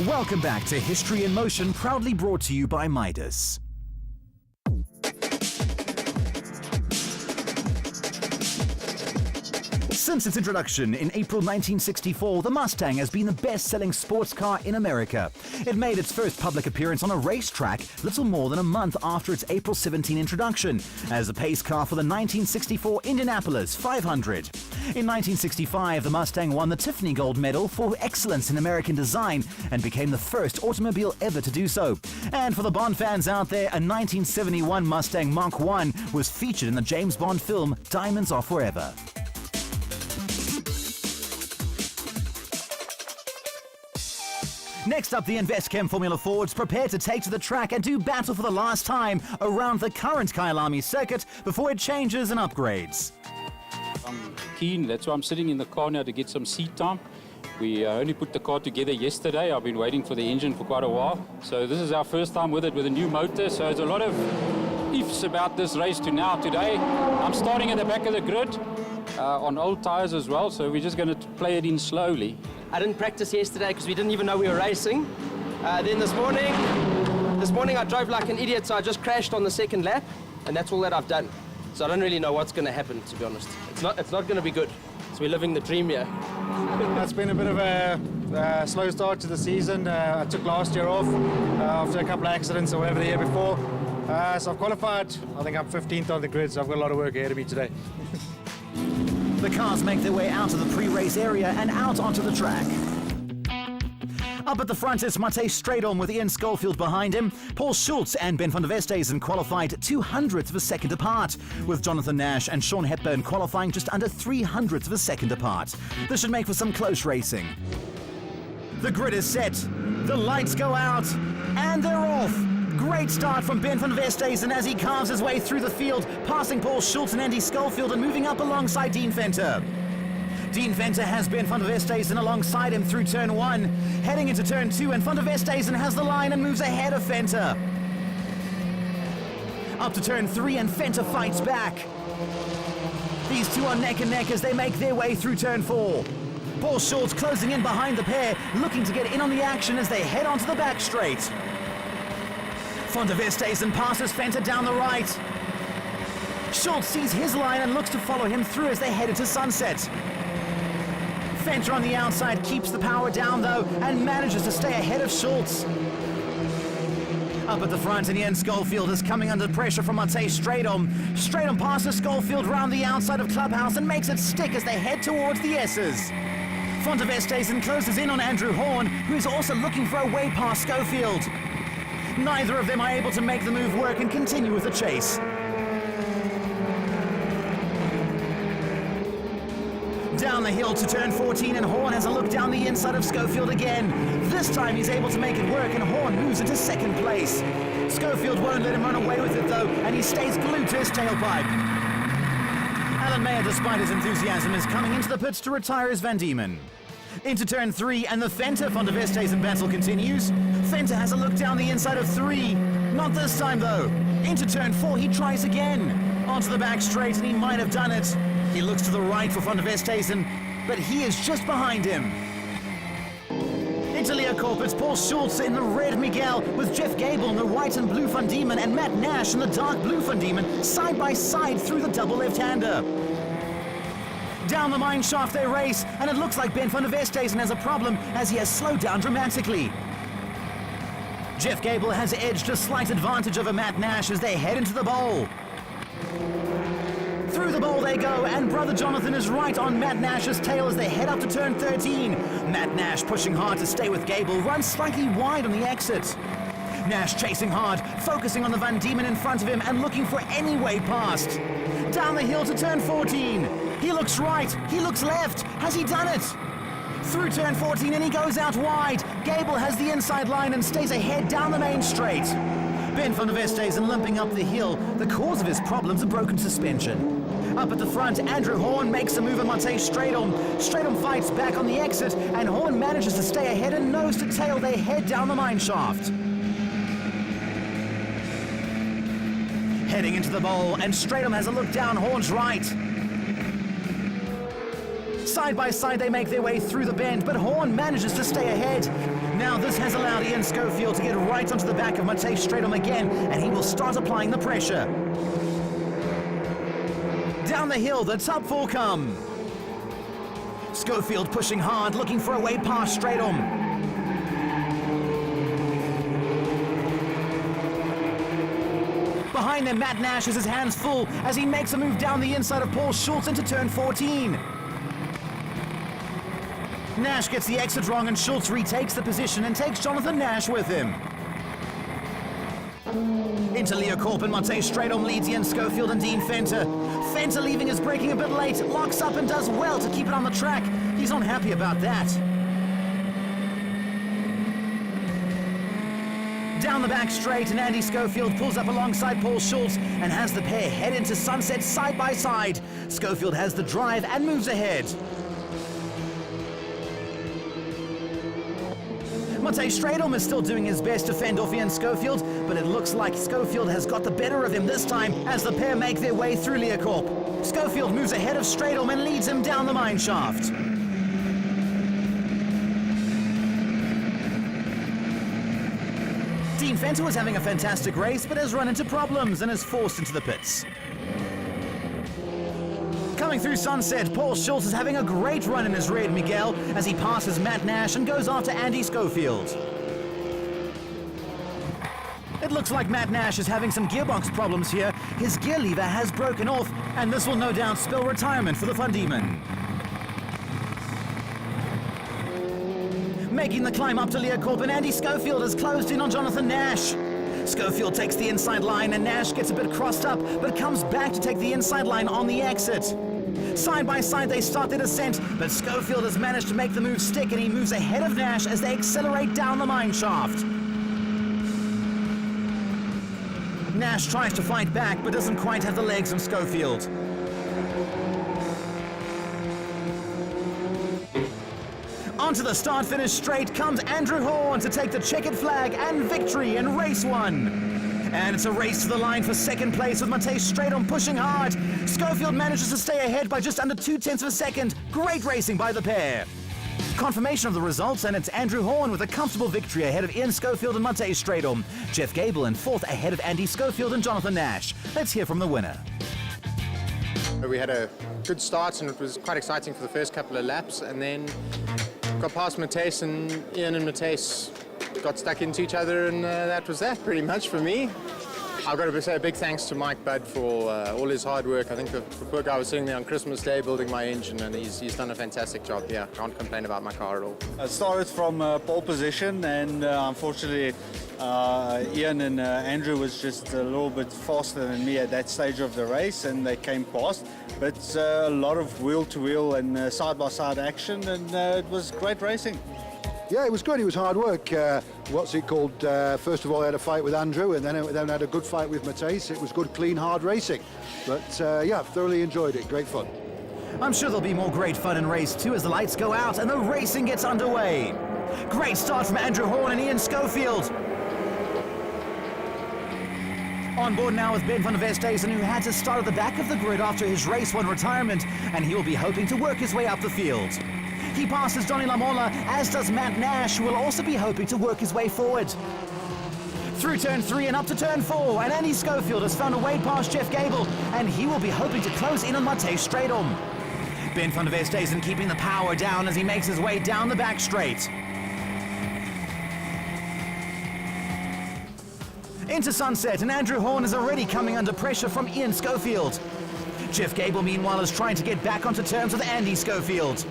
Welcome back to History in Motion, proudly brought to you by Midas. Since its introduction in April 1964, the Mustang has been the best-selling sports car in America. It made its first public appearance on a racetrack little more than a month after its April 17 introduction, as a pace car for the 1964 Indianapolis 500. In 1965, the Mustang won the Tiffany Gold Medal for excellence in American design and became the first automobile ever to do so. And for the Bond fans out there, a 1971 Mustang Mach 1 was featured in the James Bond film Diamonds Are Forever. Next up, the Investchem Formula Fords prepare to take to the track and do battle for the last time around the current Kyalami circuit before it changes and upgrades. I'm keen, that's why I'm sitting in the car now to get some seat time. We only put the car together yesterday. I've been waiting for the engine for quite a while. So this is our first time with it, with a new motor. So there's a lot of ifs about this race to now. Today, I'm starting at the back of the grid on old tires as well. So we're just going to play it in slowly. I didn't practice yesterday because we didn't even know we were racing. Then this morning I drove like an idiot, so I just crashed on the second lap, and that's all that I've done. So I don't really know what's going to happen, to be honest. It's not going to be good. So we're living the dream here. It's been a bit of a slow start to the season. I took last year off after a couple of accidents or whatever the year before. So I've qualified. I think I'm 15th on the grid, so I've got a lot of work ahead of me today. The cars make their way out of the pre-race area and out onto the track. Up at the front is Matej Stradom with Ian Schofield behind him. Paul Schultz and Ben van der Westhuizen qualified 200ths of a second apart, with Jonathan Nash and Sean Hepburn qualifying just under 300ths of a second apart. This should make for some close racing. The grid is set, the lights go out, and they're off. Great start from Ben van der Westhuizen as he carves his way through the field, passing Paul Schultz and Andy Schofield and moving up alongside Dean Venter. Dean Venter has Ben van der Westhuizen alongside him through turn 1. Heading into turn 2, and van der Westhuizen has the line and moves ahead of Venter. Up to turn 3, and Venter fights back. These two are neck and neck as they make their way through turn 4. Paul Schultz closing in behind the pair, looking to get in on the action as they head onto the back straight. Van der Westhuizen passes Venter down the right. Schultz sees his line and looks to follow him through as they head into sunset. Venter on the outside keeps the power down though and manages to stay ahead of Schultz. Up at the front, and Ian Schofield is coming under pressure from Matej Stradom. Stradom passes Schofield round the outside of Clubhouse and makes it stick as they head towards the S's. Van der Westhuizen closes in on Andrew Horn, who is also looking for a way past Schofield. Neither of them are able to make the move work and continue with the chase. Down the hill to turn 14, and Horn has a look down the inside of Schofield again. This time he's able to make it work, and Horn moves into second place. Schofield won't let him run away with it though, and he stays glued to his tailpipe. Alan Mayer, despite his enthusiasm, is coming into the pits to retire his Van Diemen. Into turn 3, and the Venter van der Westhuizen battle continues. Venter has a look down the inside of 3. Not this time though. Into turn 4, he tries again. Onto the back straight, and he might have done it. He looks to the right for van der Westhuizen, but he is just behind him. Into Leo Corpus, Paul Schultz in the red Miguel, with Jeff Gable in the white and blue Van Diemen, and Matt Nash in the dark blue Van Diemen, side by side through the double left-hander. Down the mine shaft they race, and it looks like Ben van der Westhuizen has a problem as he has slowed down dramatically. Jeff Gable has edged a slight advantage over Matt Nash as they head into the bowl. Through the bowl they go, and Brother Jonathan is right on Matt Nash's tail as they head up to turn 13. Matt Nash pushing hard to stay with Gable, runs slightly wide on the exit. Nash chasing hard, focusing on the Van Diemen in front of him and looking for any way past. Down the hill to turn 14. He looks right, he looks left. Has he done it? Through turn 14, and he goes out wide. Gable has the inside line and stays ahead down the main straight. Ben van der Westhuizen limping up the hill. The cause of his problems, a broken suspension. Up at the front, Andrew Horn makes a move on Matej Stradom. Stradom fights back on the exit, and Horn manages to stay ahead and nose to tail they head down the mine shaft. Heading into the bowl, and Stradom has a look down Horn's right. Side by side they make their way through the bend, but Horn manages to stay ahead. Now this This has allowed Ian Schofield to get right onto the back of Matej Stradom again, and he will start applying the pressure. Down the hill, the top four come. Schofield pushing hard, looking for a way past Stradom. Behind them, Matt Nash has his hands full as he makes a move down the inside of Paul Schultz into turn 14. Nash gets the exit wrong and Schultz retakes the position and takes Jonathan Nash with him. Into Leo Korp and Matej Stradom leads Ian Schofield and Dean Fenter. Fenter leaving his braking a bit late, locks up and does well to keep it on the track. He's unhappy about that. Down the back straight, and Andy Schofield pulls up alongside Paul Schultz and has the pair head into Sunset side by side. Schofield has the drive and moves ahead. Matej Stradom is still doing his best to fend off Ian Schofield, but it looks like Schofield has got the better of him this time as the pair make their way through Leo Korp. Schofield moves ahead of Stradom and leads him down the mine shaft. Dean Fenter was having a fantastic race, but has run into problems and is forced into the pits. Coming through Sunset, Paul Schultz is having a great run in his red Miguel as he passes Matt Nash and goes after Andy Schofield. It looks like Matt Nash is having some gearbox problems here. His gear lever has broken off, and this will no doubt spell retirement for the Van Diemen. Making the climb up to Leo Korp, and Andy Schofield has closed in on Jonathan Nash. Schofield takes the inside line and Nash gets a bit crossed up, but comes back to take the inside line on the exit. Side by side they start their descent, but Schofield has managed to make the move stick and he moves ahead of Nash as they accelerate down the mine shaft. Nash tries to fight back but doesn't quite have the legs on Schofield. Onto the start-finish straight comes Andrew Horn to take the checkered flag and victory in race one. And it's a race to the line for second place with Matej Stradom pushing hard. Schofield manages to stay ahead by just under 0.2 of a second. Great racing by the pair. Confirmation of the results, and it's Andrew Horn with a comfortable victory ahead of Ian Schofield and Matej Stradom. Jeff Gable in fourth ahead of Andy Schofield and Jonathan Nash. Let's hear from the winner. We had a good start and it was quite exciting for the first couple of laps, and then got past Matej and Ian and Matej got stuck into each other, and that was that pretty much for me. I've got to say a big thanks to Mike Budd for all his hard work. I think the poor guy was sitting there on Christmas Day building my engine, and he's done a fantastic job. Yeah, can't complain about my car at all. I started from pole position, and unfortunately Ian and Andrew was just a little bit faster than me at that stage of the race, and they came past. But a lot of wheel-to-wheel and side-by-side action, and it was great racing. Yeah, it was good. It was hard work. First of all, I had a fight with Andrew, and then had a good fight with Matej. It was good, clean, hard racing. But yeah, thoroughly enjoyed it. Great fun. I'm sure there'll be more great fun in race two as the lights go out and the racing gets underway. Great start from Andrew Horn and Ian Schofield. On board now with Ben van der Westhuizen, who had to start at the back of the grid after his race one retirement, and he will be hoping to work his way up the field. He passes Johnny Lamola, as does Matt Nash, who will also be hoping to work his way forward. Through turn 3 and up to turn 4, and Andy Schofield has found a way past Jeff Gable, and he will be hoping to close in on Matej Stradom. Ben van der Westhuizen keeping the power down as he makes his way down the back straight. Into Sunset, and Andrew Horn is already coming under pressure from Ian Schofield. Jeff Gable, meanwhile, is trying to get back onto terms with Andy Schofield.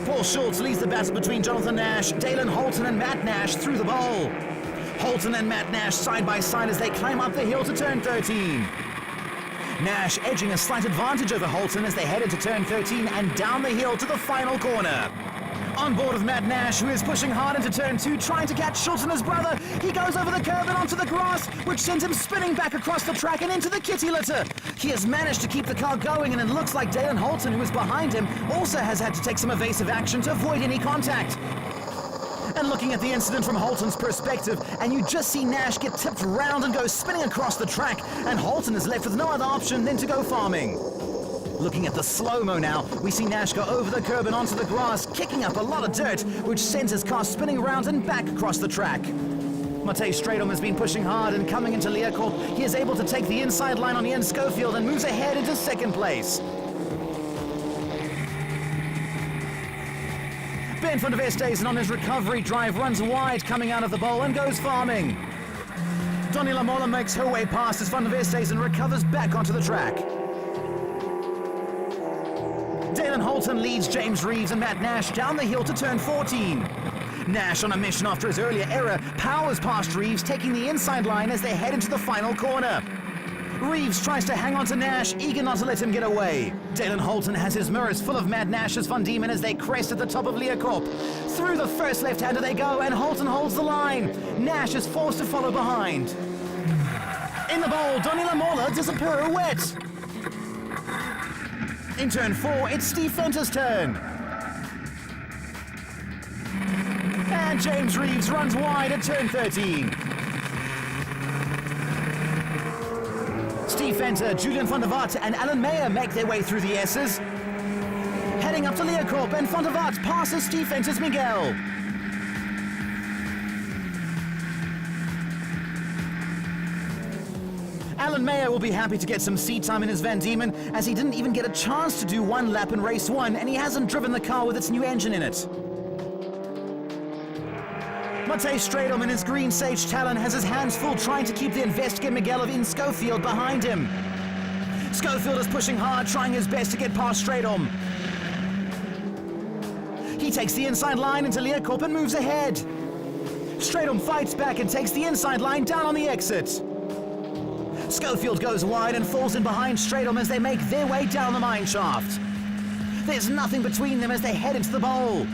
Paul Schultz leads the battle between Jonathan Nash, Dalen Holton and Matt Nash through the bowl. Holton and Matt Nash side by side as they climb up the hill to turn 13. Nash edging a slight advantage over Holton as they head into turn 13 and down the hill to the final corner. On board with Matt Nash, who is pushing hard into turn 2, trying to catch Schultz and his brother. He goes over the curb and onto the grass, which sends him spinning back across the track and into the kitty litter. He has managed to keep the car going, and it looks like Dalen Holton, who is behind him, also has had to take some evasive action to avoid any contact. And looking at the incident from Holton's perspective, and you just see Nash get tipped round and go spinning across the track, and Holton is left with no other option than to go farming. Looking at the slow-mo now, we see Nash go over the curb and onto the grass, kicking up a lot of dirt, which sends his car spinning around and back across the track. Matej Stradom has been pushing hard, and coming into Leocorp, he is able to take the inside line on Ian Schofield and moves ahead into second place. Ben van der Westhuizen on his recovery drive runs wide coming out of the bowl and goes farming. Donnie Lamola makes her way past as van der Westhuizen recovers back onto the track. Dalen Holton leads James Reeves and Matt Nash down the hill to turn 14. Nash, on a mission after his earlier error, powers past Reeves, taking the inside line as they head into the final corner. Reeves tries to hang on to Nash, eager not to let him get away. Dalen Holton has his mirrors full of Mad Nash's Van Diemen as they crest at the top of Leocorp. Through the first left-hander they go, and Holton holds the line. Nash is forced to follow behind. In the bowl, Donnie Lamola does a pirouette. In turn 4, it's Steve Fenter's turn. And James Reeves runs wide at turn 13. Steve Fenter, Julian van der Waart and Alan Meyer make their way through the S's. Heading up to Leocorp, and van der Waart passes Steve Fenter's Miguel. Alan Meyer will be happy to get some seat time in his Van Diemen, as he didn't even get a chance to do one lap in race 1, and he hasn't driven the car with its new engine in it. Matej Stradom in his green Sage Talon has his hands full trying to keep the Investchem Miguel of Ian Schofield behind him. Schofield is pushing hard, trying his best to get past Stradom. He takes the inside line into Leocorp and moves ahead. Stradom fights back and takes the inside line down on the exit. Schofield goes wide and falls in behind Stradom as they make their way down the mine shaft. There's nothing between them as they head into the bowl.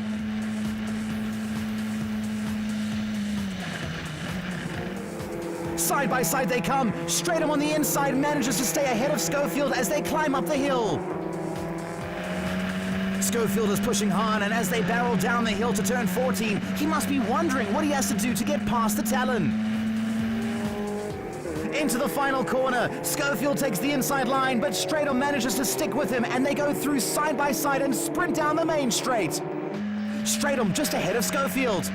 Side by side they come. Stradom on the inside manages to stay ahead of Schofield as they climb up the hill. Schofield is pushing hard, and as they barrel down the hill to turn 14, he must be wondering what he has to do to get past the Talon. Into the final corner, Schofield takes the inside line, but Stradom manages to stick with him, and they go through side by side and sprint down the main straight. Stradom just ahead of Schofield.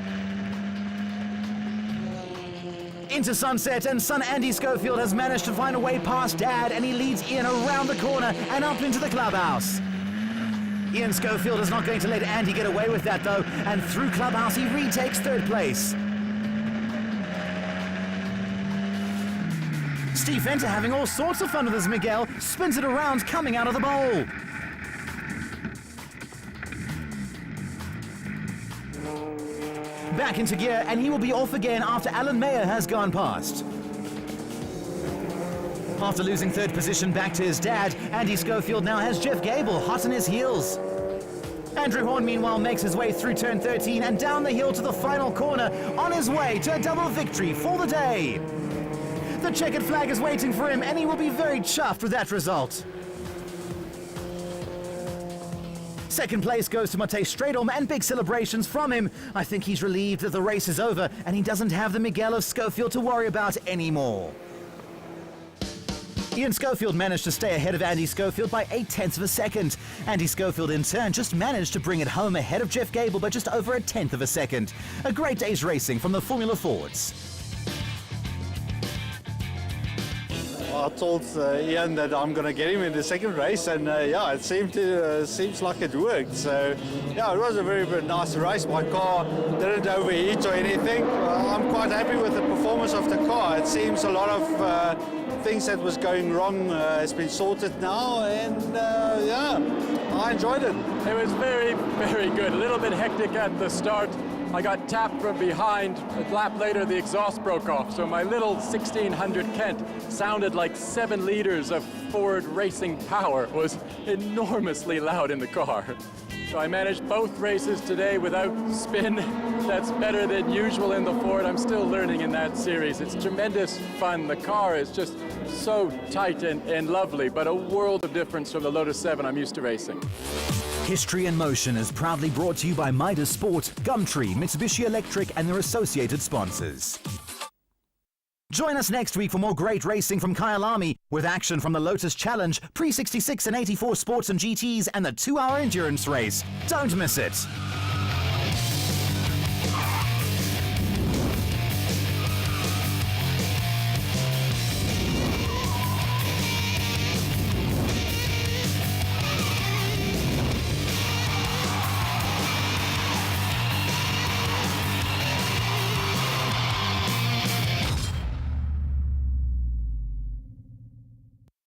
Into sunset, and son Andy Schofield has managed to find a way past Dad, and he leads Ian around the corner and up into the clubhouse. Ian Schofield is not going to let Andy get away with that though, and through clubhouse he retakes third place. Steve Fenter, having all sorts of fun with his Miguel, spins it around coming out of the bowl. Back into gear, and he will be off again after Alan Meyer has gone past. After losing third position back to his dad, Andy Schofield now has Jeff Gable hot on his heels. Andrew Horn, meanwhile, makes his way through turn 13 and down the hill to the final corner on his way to a double victory for the day. The checkered flag is waiting for him, and he will be very chuffed with that result. Second place goes to Matej Stradom, and big celebrations from him. I think he's relieved that the race is over and he doesn't have the Miguel of Schofield to worry about anymore. Ian Schofield managed to stay ahead of Andy Schofield by 0.8 of a second. Andy Schofield in turn just managed to bring it home ahead of Jeff Gable by just over 0.1 of a second. A great day's racing from the Formula Fords. I told Ian that I'm going to get him in the second race, and yeah, it seems like it worked. So yeah, it was a very, very nice race. My car didn't overheat or anything. I'm quite happy with the performance of the car. It seems a lot of things that was going wrong has been sorted now, and yeah, I enjoyed it. It was very, very good. A little bit hectic at the start. I got tapped from behind. A lap later, the exhaust broke off, so my little 1600 Kent sounded like 7 liters of Ford racing power. It was enormously loud in the car. So I managed both races today without spin. That's better than usual in the Ford. I'm still learning in that series. It's tremendous fun. The car is just so tight and lovely, but a world of difference from the Lotus 7 I'm used to racing. History in Motion is proudly brought to you by Midas Sport, Gumtree, Mitsubishi Electric and their associated sponsors. Join us next week for more great racing from Kyalami, with action from the Lotus Challenge, Pre-66 and 84 Sports and GTs, and the 2-hour endurance race. Don't miss it.